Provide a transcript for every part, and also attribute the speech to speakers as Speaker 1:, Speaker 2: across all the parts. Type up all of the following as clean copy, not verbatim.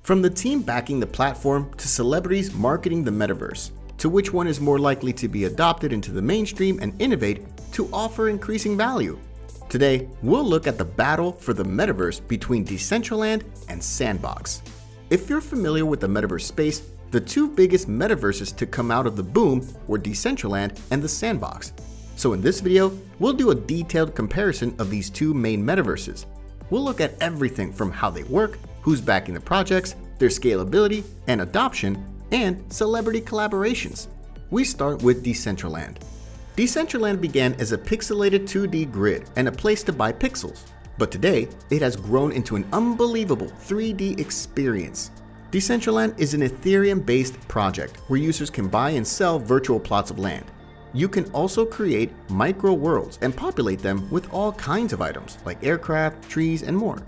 Speaker 1: From the team backing the platform to celebrities marketing the metaverse, to which one is more likely to be adopted into the mainstream and innovate to offer increasing value. Today, we'll look at the battle for the metaverse between Decentraland and Sandbox. If you're familiar with the metaverse space, the two biggest metaverses to come out of the boom were Decentraland and the Sandbox. So in this video, we'll do a detailed comparison of these two main metaverses. We'll look at everything from how they work, who's backing the projects, their scalability and adoption, and celebrity collaborations. We start with Decentraland. Decentraland began as a pixelated 2D grid and a place to buy pixels, but today it has grown into an unbelievable 3D experience. Decentraland is an Ethereum-based project where users can buy and sell virtual plots of land. You can also create micro worlds and populate them with all kinds of items like aircraft, trees, and more.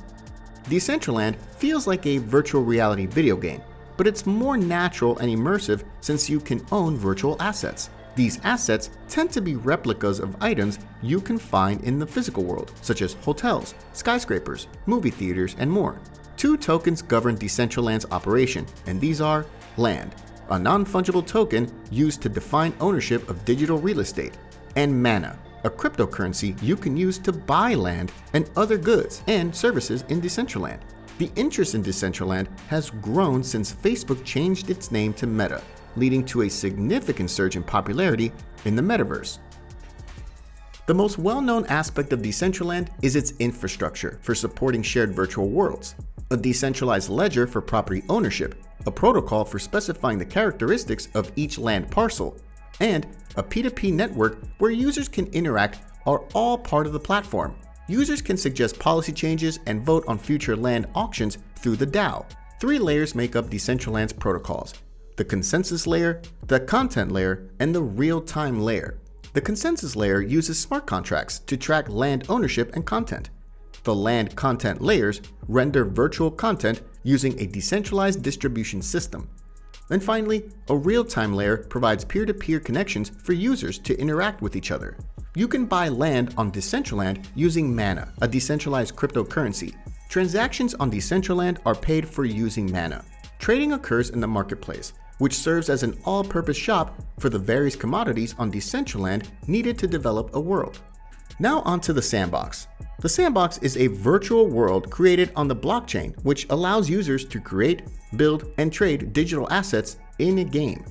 Speaker 1: Decentraland feels like a virtual reality video game, but it's more natural and immersive since you can own virtual assets. These assets tend to be replicas of items you can find in the physical world, such as hotels, skyscrapers, movie theaters, and more. Two tokens govern Decentraland's operation, and these are land, a non-fungible token used to define ownership of digital real estate, and mana, a cryptocurrency you can use to buy land and other goods and services in Decentraland. The interest in Decentraland has grown since Facebook changed its name to Meta, leading to a significant surge in popularity in the metaverse. The most well-known aspect of Decentraland is its infrastructure for supporting shared virtual worlds, a decentralized ledger for property ownership, a protocol for specifying the characteristics of each land parcel, and a P2P network where users can interact are all part of the platform. Users can suggest policy changes and vote on future land auctions through the DAO. Three layers make up Decentraland's protocols: the consensus layer, the content layer, and the real-time layer. The consensus layer uses smart contracts to track land ownership and content. The land content layers render virtual content using a decentralized distribution system. And finally, a real-time layer provides peer-to-peer connections for users to interact with each other. You can buy land on Decentraland using Mana, a decentralized cryptocurrency. Transactions on Decentraland are paid for using Mana. Trading occurs in the marketplace, which serves as an all-purpose shop for the various commodities on Decentraland needed to develop a world. Now onto the Sandbox. The Sandbox is a virtual world created on the blockchain, which allows users to create, build, and trade digital assets in a game.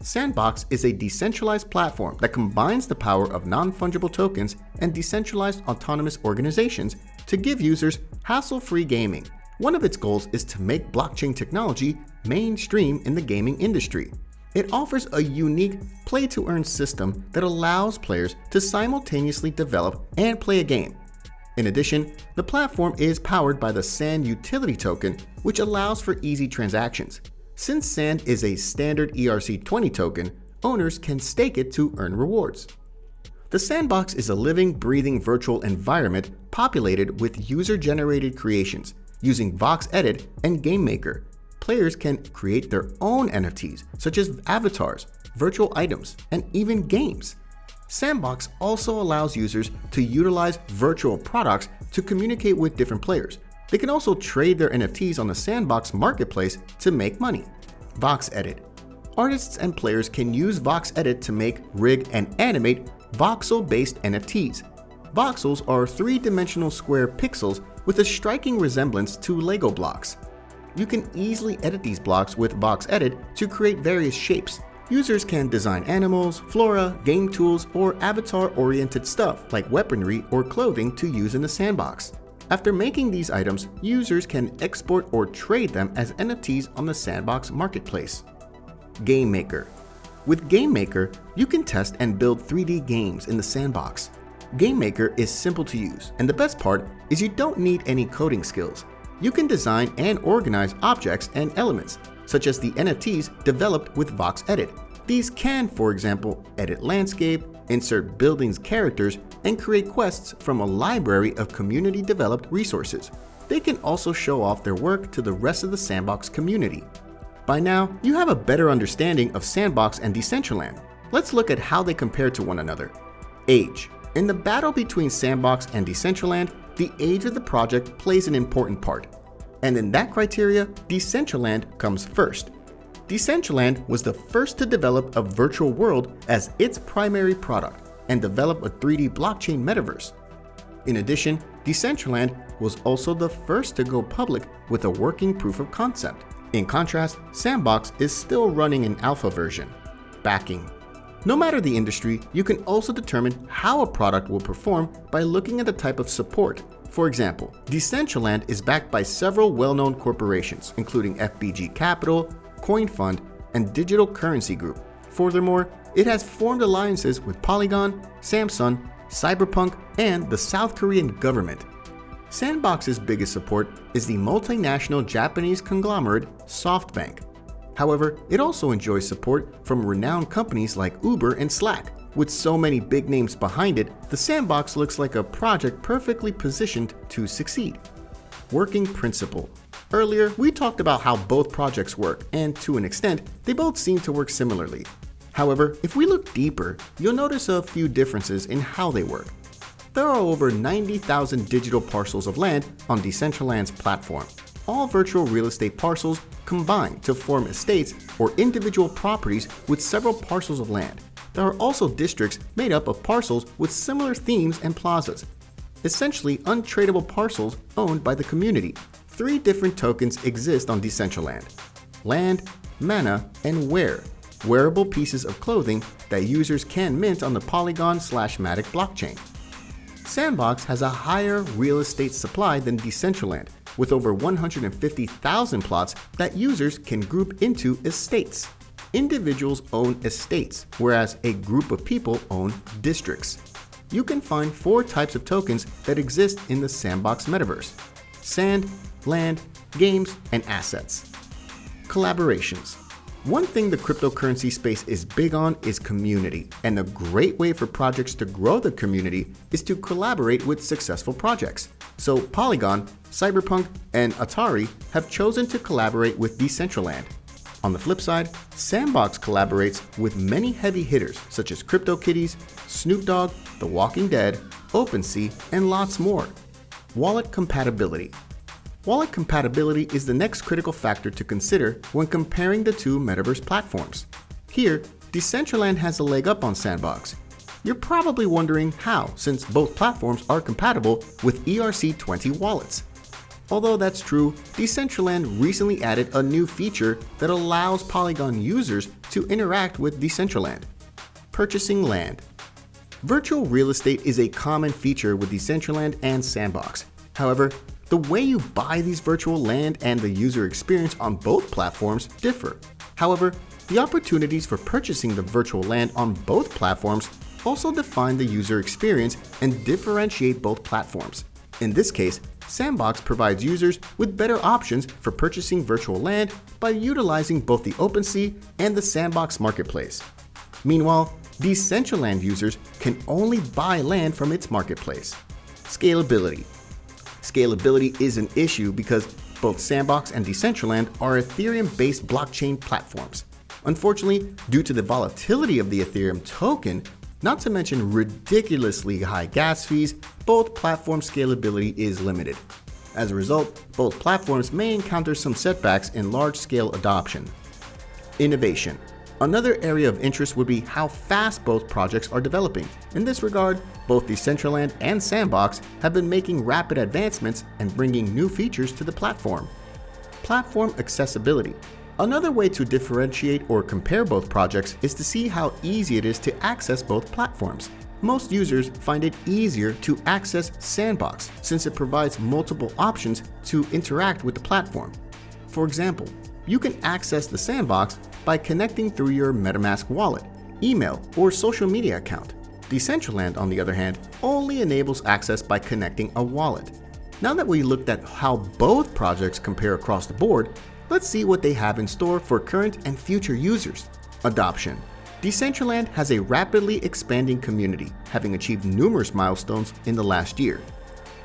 Speaker 1: Sandbox is a decentralized platform that combines the power of non-fungible tokens and decentralized autonomous organizations to give users hassle-free gaming. One of its goals is to make blockchain technology mainstream in the gaming industry. It offers a unique play-to-earn system that allows players to simultaneously develop and play a game. In addition, the platform is powered by the Sand utility token, which allows for easy transactions. Since Sand is a standard ERC20 token, owners can stake it to earn rewards. The Sandbox is a living, breathing virtual environment populated with user-generated creations. Using Vox Edit and GameMaker, players can create their own NFTs, such as avatars, virtual items, and even games. Sandbox also allows users to utilize virtual products to communicate with different players. They can also trade their NFTs on the Sandbox marketplace to make money. Vox Edit. Artists and players can use Vox Edit to make, rig, and animate voxel-based NFTs. Voxels are three-dimensional square pixels with a striking resemblance to Lego blocks. You can easily edit these blocks with Vox Edit to create various shapes. Users can design animals, flora, game tools, or avatar-oriented stuff like weaponry or clothing to use in the Sandbox. After making these items, users can export or trade them as NFTs on the Sandbox marketplace. GameMaker. With GameMaker, you can test and build 3D games in the Sandbox. GameMaker is simple to use, and the best part is you don't need any coding skills. You can design and organize objects and elements, such as the NFTs developed with Vox Edit. These can, for example, edit landscape, insert buildings characters, and create quests from a library of community-developed resources. They can also show off their work to the rest of the Sandbox community. By now, you have a better understanding of Sandbox and Decentraland. Let's look at how they compare to one another. Age. In the battle between Sandbox and Decentraland, the age of the project plays an important part. And in that criteria, Decentraland comes first. Decentraland was the first to develop a virtual world as its primary product and develop a 3D blockchain metaverse. In addition, Decentraland was also the first to go public with a working proof of concept. In contrast, Sandbox is still running an alpha version. Backing. No matter the industry, you can also determine how a product will perform by looking at the type of support. For example, Decentraland is backed by several well-known corporations, including FBG Capital, CoinFund, and Digital Currency Group. Furthermore, it has formed alliances with Polygon, Samsung, Cyberpunk, and the South Korean government. Sandbox's biggest support is the multinational Japanese conglomerate SoftBank. However, it also enjoys support from renowned companies like Uber and Slack. With so many big names behind it, the Sandbox looks like a project perfectly positioned to succeed. Working principle. Earlier, we talked about how both projects work, and to an extent, they both seem to work similarly. However, if we look deeper, you'll notice a few differences in how they work. There are over 90,000 digital parcels of land on Decentraland's platform. All virtual real estate parcels combine to form estates or individual properties with several parcels of land. There are also districts made up of parcels with similar themes and plazas, essentially untradeable parcels owned by the community. 3 different tokens exist on Decentraland: land, mana, and wear, wearable pieces of clothing that users can mint on the Polygon/Matic blockchain. Sandbox has a higher real estate supply than Decentraland, with over 150,000 plots that users can group into estates. Individuals own estates, whereas a group of people own districts. You can find 4 types of tokens that exist in the Sandbox metaverse: sand, land, games, and assets. Collaborations. One thing the cryptocurrency space is big on is community, and a great way for projects to grow the community is to collaborate with successful projects. So Polygon, Cyberpunk, and Atari have chosen to collaborate with Decentraland. On the flip side, Sandbox collaborates with many heavy hitters such as CryptoKitties, Snoop Dogg, The Walking Dead, OpenSea, and lots more. Wallet compatibility. Wallet compatibility is the next critical factor to consider when comparing the two metaverse platforms. Here, Decentraland has a leg up on Sandbox. You're probably wondering how, since both platforms are compatible with ERC20 wallets. Although that's true, Decentraland recently added a new feature that allows Polygon users to interact with Decentraland: purchasing land. Virtual real estate is a common feature with Decentraland and Sandbox. However, the way you buy these virtual land and the user experience on both platforms differ. However, the opportunities for purchasing the virtual land on both platforms also define the user experience and differentiate both platforms. In this case, Sandbox provides users with better options for purchasing virtual land by utilizing both the OpenSea and the Sandbox marketplace. Meanwhile, Decentraland users can only buy land from its marketplace. Scalability. Scalability is an issue because both Sandbox and Decentraland are Ethereum-based blockchain platforms. Unfortunately, due to the volatility of the Ethereum token, not to mention ridiculously high gas fees, both platform scalability is limited. As a result, both platforms may encounter some setbacks in large-scale adoption. Innovation. Another area of interest would be how fast both projects are developing. In this regard, both Decentraland and Sandbox have been making rapid advancements and bringing new features to the platform. Platform accessibility. Another way to differentiate or compare both projects is to see how easy it is to access both platforms. Most users find it easier to access Sandbox since it provides multiple options to interact with the platform. For example, you can access the Sandbox by connecting through your MetaMask wallet, email, or social media account. Decentraland, on the other hand, only enables access by connecting a wallet. Now that we looked at how both projects compare across the board, let's see what they have in store for current and future users. Adoption. Decentraland has a rapidly expanding community, having achieved numerous milestones in the last year.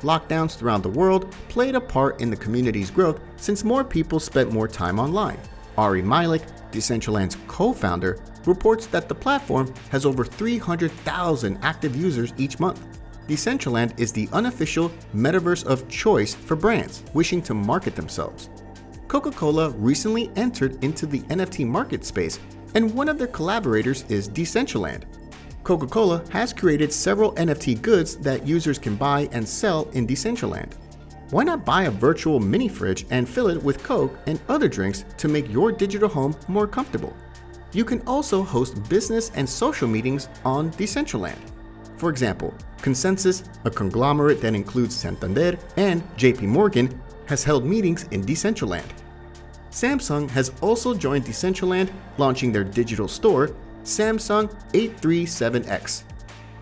Speaker 1: Lockdowns throughout the world played a part in the community's growth since more people spent more time online. Ari Milik, Decentraland's co-founder, reports that the platform has over 300,000 active users each month. Decentraland is the unofficial metaverse of choice for brands wishing to market themselves. Coca-Cola recently entered into the NFT market space, and one of their collaborators is Decentraland. Coca-Cola has created several NFT goods that users can buy and sell in Decentraland. Why not buy a virtual mini fridge and fill it with Coke and other drinks to make your digital home more comfortable? You can also host business and social meetings on Decentraland. For example, Consensus, a conglomerate that includes Santander and JP Morgan, has held meetings in Decentraland. Samsung has also joined Decentraland, launching their digital store, Samsung 837X.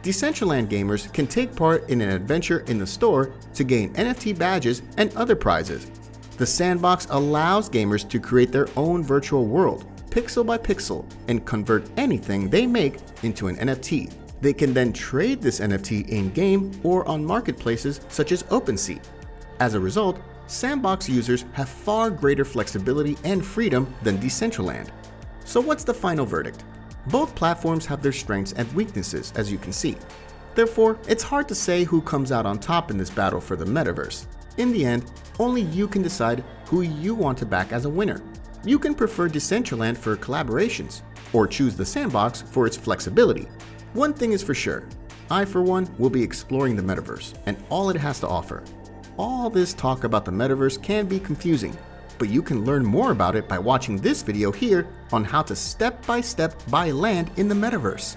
Speaker 1: Decentraland gamers can take part in an adventure in the store to gain NFT badges and other prizes. The Sandbox allows gamers to create their own virtual world, pixel by pixel, and convert anything they make into an NFT. They can then trade this NFT in-game or on marketplaces such as OpenSea. As a result, Sandbox users have far greater flexibility and freedom than Decentraland. So what's the final verdict? Both platforms have their strengths and weaknesses, as you can see. Therefore, it's hard to say who comes out on top in this battle for the metaverse. In the end, only you can decide who you want to back as a winner. You can prefer Decentraland for collaborations, or choose the Sandbox for its flexibility. One thing is for sure, I for one will be exploring the metaverse and all it has to offer. All this talk about the metaverse can be confusing, but you can learn more about it by watching this video here on how to step by step buy land in the metaverse.